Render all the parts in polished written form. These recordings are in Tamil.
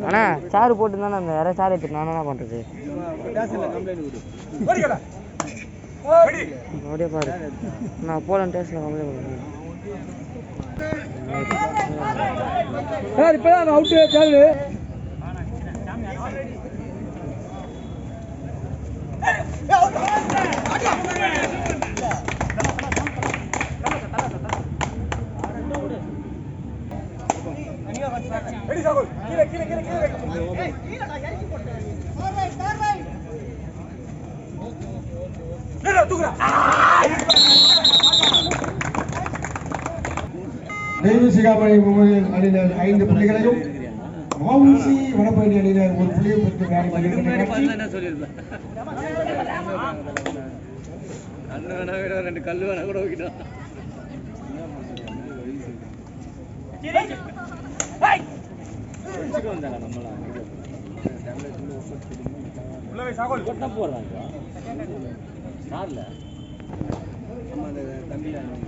அண்ணா சாரு போட்டு தானே அந்த யாராவது சார் எடுத்துட்டு நான் என்ன பண்ணுறது அப்படியே பாரு நான் போகலாம் டேஸ்ட்டில் கம்ப்ளைண்ட் பண்ணுறேன் இப்போ தான் அவுட்டு சாரு தெய்வசிகாமணி அணியினர் 5 புள்ளிகளையும் மாவுசி வடபழனி அணியினர் 1 புள்ளியை பெற்று ரெண்டு கல்லு வேணா கூட வைக்கணும்.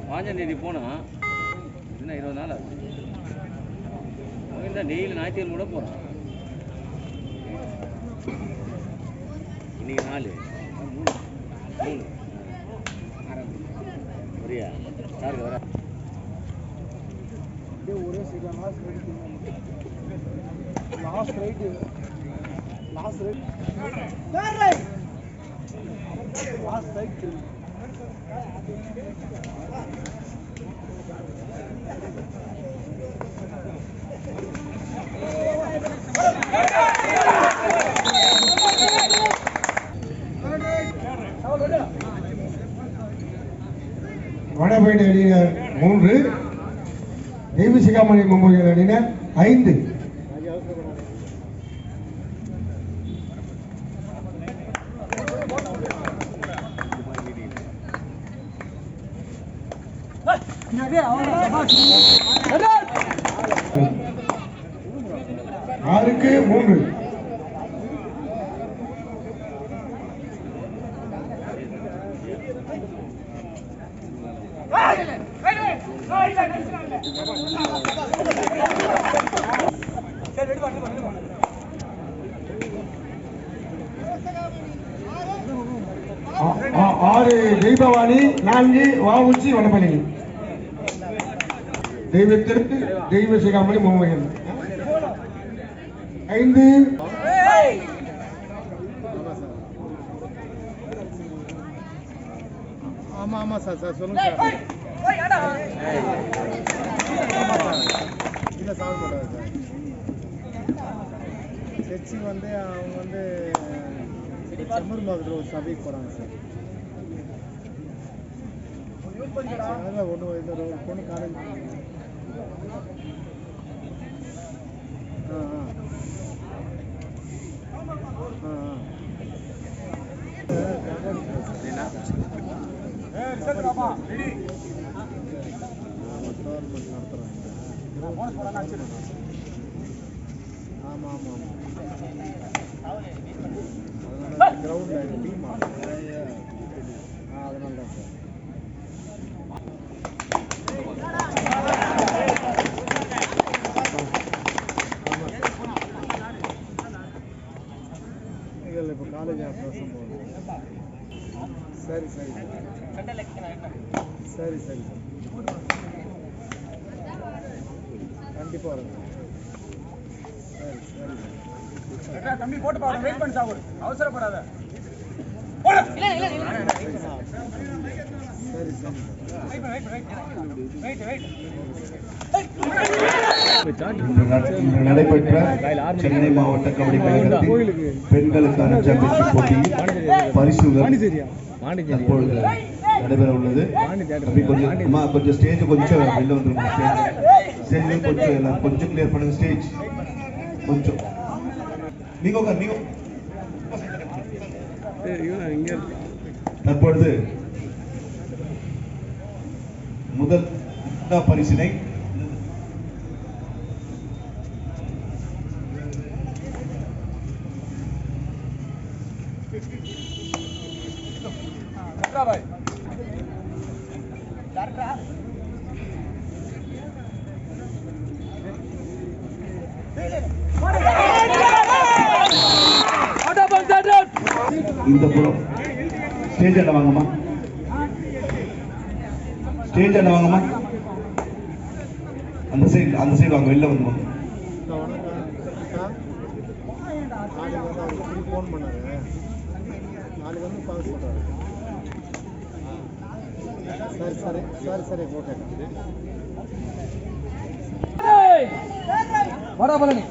வாஞ்சநேரி போனா 20 நாள் ஆகுது. டெய்லி ஞாயிற்றுக்கிழமை கூட போகிறான். இன்னைக்கு 4 சரியா சாருக்கு வர ஒரே சீக்கிரம் லாஸ்ட் ரைட் வடபழனி அணியினர் 3 தெய்வசிகாமணி மும்பையில் அணியினர் 5. ஆறுக்கு 3. ஆறு தெய்வவாணி 4 வாவுச்சி வடபழனி தெய்வத்திற்கு தெய்வசிகாமணி மும்பையில் 5. ஆமா ஆமா சார் சொல்லுங்க சார். இல்லை சாப்பிட மாட்டாங்க சார். சர்ச்சி வந்து அவங்க வந்து செம்மருமாகத்தில் ஒரு சபைக்கு போகிறாங்க சார். அதான் ஒன்று இன்னொரு பொண்ணு காலேஜ் ஆமாம் ஆமாம் அதனால கிரவுண்டில் டீம் அதனால தான் சார். இதில் இப்போ காலேஜ் ஆஃபீஸும் போகணும். சரி சரி சரி சரி கண்டிப்பாக வருங்க. சரி சரி தம்பி போட்டு பாருங்க. வெயிட் பண்ணி சாப்பிடு, அவசரப்படாத. சரி சரி நடைபெற்ற சென்னை மாவட்ட கபடி கழகத்தில் பெண்களுக்கான சாம்பியன்ஷிப் போட்டியில் பரிசுகள் தற்பொழுது நடைபெற உள்ளது. கொஞ்சம் ஸ்டேஜ் கொஞ்சம் வெளில வந்துருங்க. ஸ்டேஜ் கொஞ்சம் கிளியர் பண்ணுங்க. ஸ்டேஜ் கொஞ்சம் தற்பொழுது முதல் பரிசினை இந்த புறம் ஸ்டேஜ் என்ன வாங்கம்மா, ஸ்டேஜ் என்ன வாங்கம்மா, அந்த சைடு வாங்க, வெளில வந்து வாங்க. ஃபோன் பண்ணாரு, நாளைக்கு வந்து பார்க்க சொல்றாரு. சரி ஓகே. வர பழனி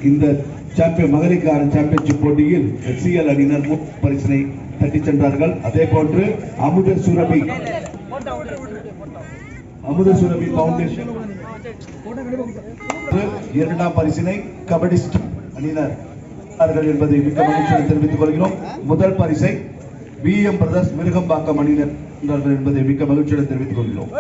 இந்த சாம்பியன் மகளிருக்கான சாம்பியன்ஷிப் போட்டியில் HCL அணியினர் பரிசினை தட்டி சென்றார்கள். அதே போன்று அமுத சுரபி பவுண்டேஷன் இரண்டாம் பரிசினை கபடிஸ்ட் அணியினர் என்பதை மிக்க மகிழ்ச்சியுடன் தெரிவித்துக் கொள்கிறோம். முதல் பரிசை BM பிரதர்ஸ் மிருகம்பாக்கம் அணியினர் என்பதை மிக்க மகிழ்ச்சியுடன் தெரிவித்துக் கொள்கிறோம்.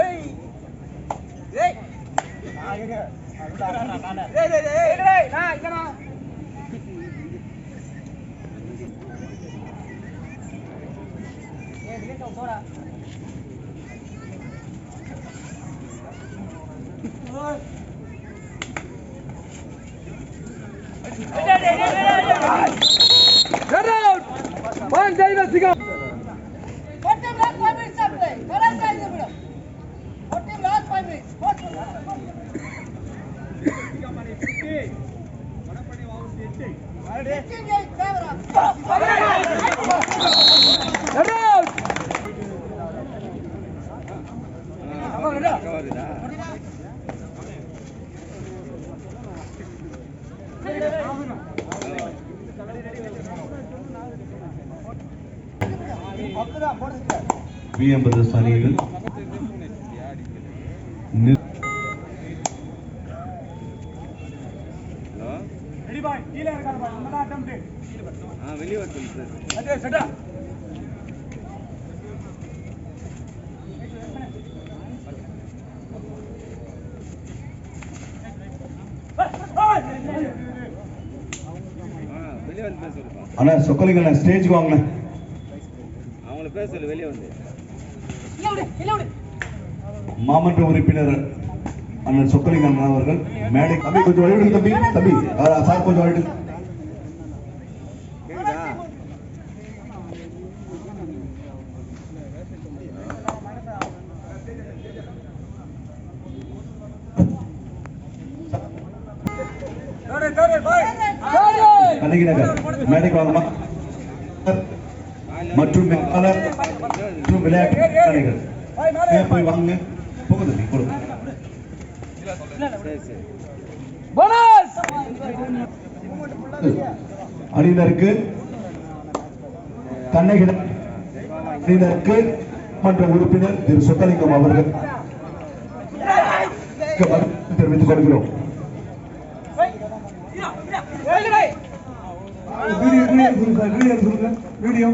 BM பிரதர்ஸ் அணியில் அண்ணா சொக்கலிங்க ஸ்டேஜ் வாங்க, அவங்கள பேச சொல்லு, வெளியே வந்து. மாமன்ற உறுப்பினர் அண்ணன் சொக்கலிங்கம் அவர்கள் மேடை. தம்பி கொஞ்சம் வழிவிடுங்க, தம்பி சார் கொஞ்சம் வழிவிடுங்க. கண்ணகி நகர் மேடைக்கு வாங்கம்மா. மற்றும் விளையாட்டு அணிகள் போய் வாங்க, போகுது அணியினருக்கு கண்ணகி அணியினருக்கு மன்ற உறுப்பினர் திரு சொக்கலிங்கம் அவர்கள் தெரிவித்துக் கொள்கிறோம். வீடியோ வீடியோ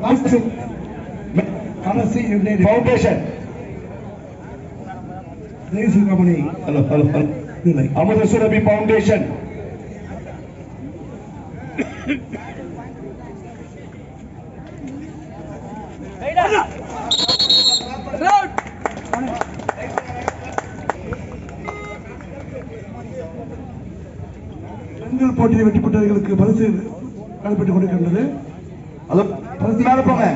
அரசு ஃபவுண்டேஷன் அமுத சுரபி ஃபவுண்டேஷன் பெண்கள் போட்டியில் வெற்றி பெற்றவர்களுக்கு பரிசு நடைபெற்றுக் கொண்டிருக்கின்றது. அதோ போங்க.